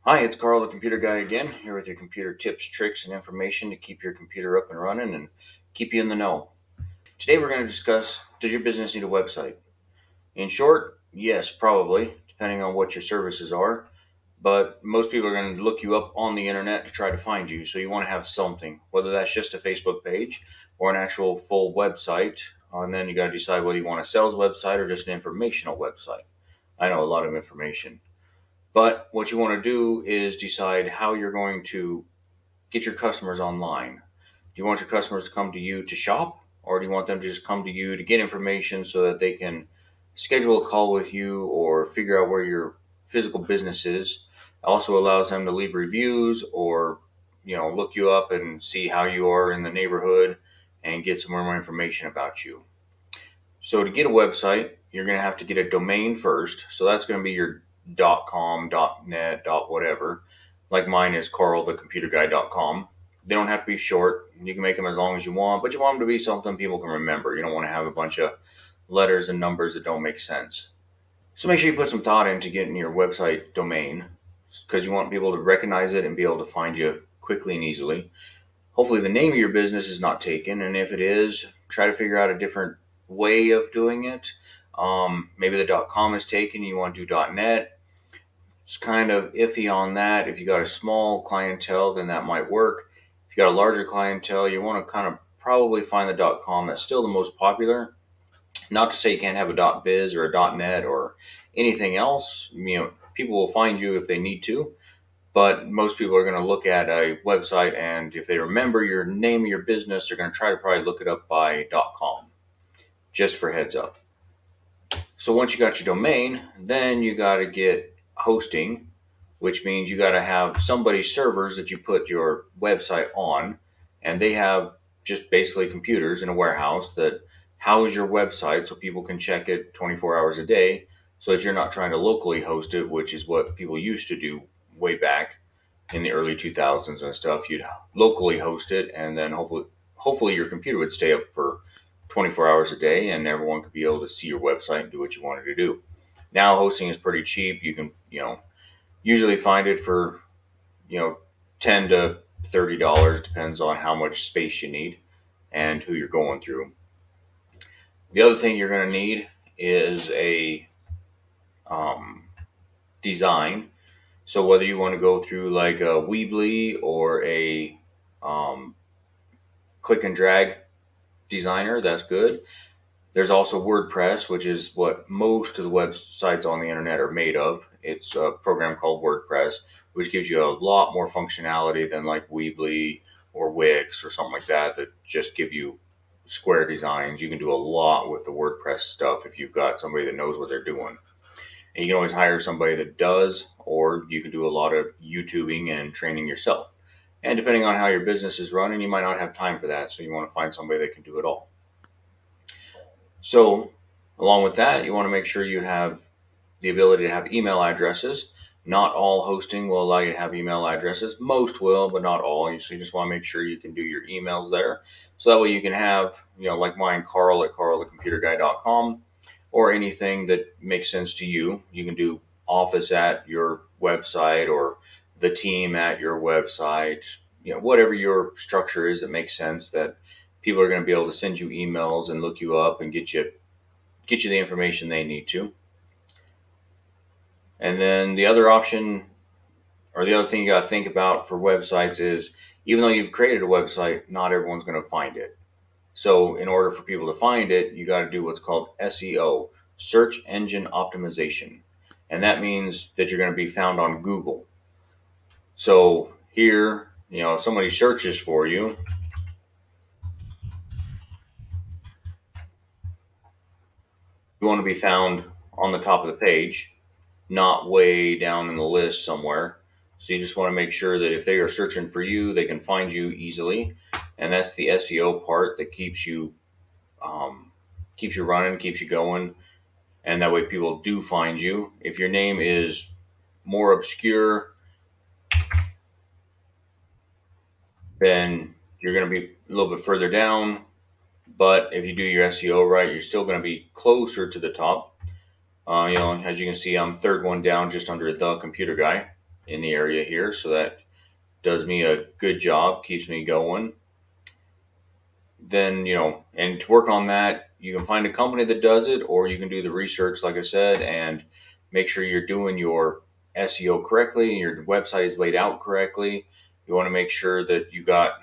Hi, it's Carl, the computer guy again, here with your computer tips, tricks, and information to keep your computer up and running and keep you in the know. Today we're going to discuss, does your business need a website? In short, yes, probably, depending on what your services are. But most people are going to look you up on the internet to try to find you. So you want to have something, whether that's just a Facebook page or an actual full website. And then you got to decide whether you want a sales website or just an informational website. I know a lot of information. But what you want to do is decide how you're going to get your customers online. Do you want your customers to come to you to shop, or do you want them to just come to you to get information so that they can schedule a call with you or figure out where your physical business is? It also allows them to leave reviews or look you up and see how you are in the neighborhood and get some more information about you. So to get a website, you're going to have to get a domain first. So that's going to be your .com, .net, .whatever. Like mine is carlthecomputerguy.com. They don't have to be short. You can make them as long as you want, but you want them to be something people can remember. You don't want to have a bunch of letters and numbers that don't make sense. So make sure you put some thought into getting your website domain because you want people to recognize it and be able to find you quickly and easily. Hopefully the name of your business is not taken, and if it is, try to figure out a different way of doing it. Maybe the .com is taken, you want to do .net. It's kind of iffy on that. If you got a small clientele, then that might work. If you got a larger clientele, you want to kind of probably find the .com that's still the most popular. Not to say you can't have a .biz or a .net or anything else. People will find you if they need to, but most people are going to look at a website, and if they remember your name of your business, they're going to try to probably look it up by .com, just for heads up. So once you got your domain, then you got to get hosting, which means you got to have somebody's servers that you put your website on, and they have just basically computers in a warehouse that house your website so people can check it 24 hours a day, so that you're not trying to locally host it, which is what people used to do way back in the early 2000s and stuff. You'd locally host it, and then hopefully your computer would stay up for 24 hours a day, and everyone could be able to see your website and do what you wanted to do. Now hosting is pretty cheap. You can usually find it for you know $10 to $30, depends on how much space you need and who you're going through. The other thing you're going to need is a um, design. So whether you want to go through like a Weebly or a um, click and drag designer, that's good. There's also WordPress, which is what most of the websites on the internet are made of. It's a program called WordPress, which gives you a lot more functionality than like Weebly or Wix or something like that just give you square designs. You can do a lot with the WordPress stuff if you've got somebody that knows what they're doing. And you can always hire somebody that does, or you can do a lot of YouTubing and training yourself. And depending on how your business is running, you might not have time for that. So you want to find somebody that can do it all. So, along with that, you want to make sure you have the ability to have email addresses. Not all hosting will allow you to have email addresses. Most will, but not all. So you just want to make sure you can do your emails there. So that way you can have, like mine, Carl at carlthecomputerguy.com, or anything that makes sense to you. You can do office at your website or the team at your website, whatever your structure is that makes sense, that people are going to be able to send you emails and look you up and get you the information they need to. And then the other option, or the other thing you got to think about for websites is, even though you've created a website, not everyone's going to find it. So in order for people to find it, you got to do what's called SEO, search engine optimization. And that means that you're going to be found on Google. So here, if somebody searches for you, you want to be found on the top of the page, not way down in the list somewhere. So you just want to make sure that if they are searching for you, they can find you easily. And that's the SEO part that keeps you running, keeps you going, and that way people do find you. If your name is more obscure, then you're going to be a little bit further down. But if you do your SEO right, you're still going to be closer to the top. As you can see, I'm third one down, just under the computer guy. in the area here, so that does me a good job, keeps me going. Then, and to work on that, you can find a company that does it, or you can do the research, like I said, and make sure you're doing your SEO correctly and your website is laid out correctly. You want to make sure that you got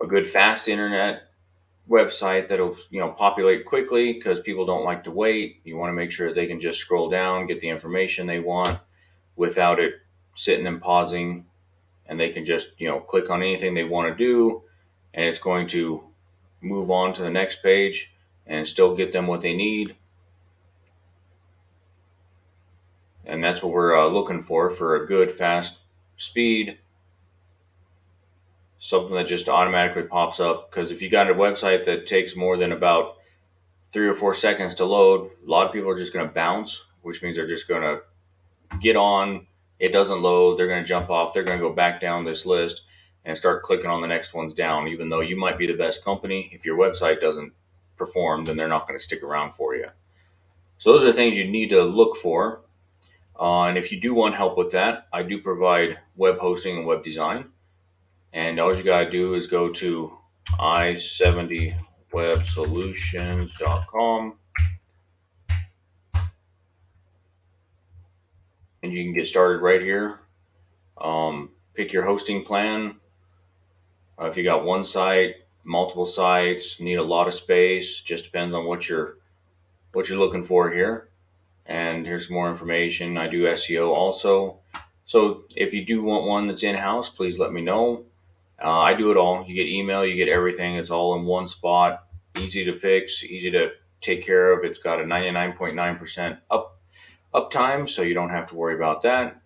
a good fast internet website that'll populate quickly, because people don't like to wait. You want to make sure they can just scroll down, get the information they want without it sitting and pausing, and they can just click on anything they want to do, and it's going to move on to the next page and still get them what they need. And that's what we're looking for a good fast speed, something that just automatically pops up. Because if you got a website that takes more than about 3 or 4 seconds to load, a lot of people are just going to bounce, which means they're just going to get on. It doesn't load. They're going to jump off. They're going to go back down this list and start clicking on the next ones down. Even though you might be the best company, if your website doesn't perform, then they're not going to stick around for you. So those are things you need to look for. And if you do want help with that, I do provide web hosting and web design. And all you got to do is go to i70websolutions.com, and you can get started right here. Pick your hosting plan. If you got one site, multiple sites, need a lot of space, just depends on what you're looking for here. And here's more information. I do SEO also. So if you do want one that's in-house, please let me know. I do it all. You get email, you get everything. It's all in one spot. Easy to fix, easy to take care of. It's got a 99.9% uptime, so you don't have to worry about that.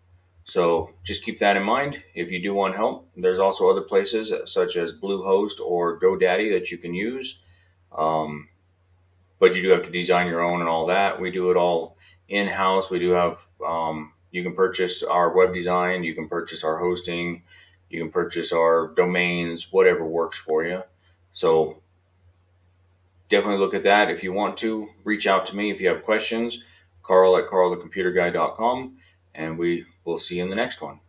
So just keep that in mind. If you do want help, there's also other places such as Bluehost or GoDaddy that you can use. Um, but you do have to design your own and all that. We do it all in-house. We do have, you can purchase our web design, you can purchase our hosting, you can purchase our domains, whatever works for you. So definitely look at that. If you want to, reach out to me if you have questions. Carl@carlthecomputerguy.com, and we will see you in the next one.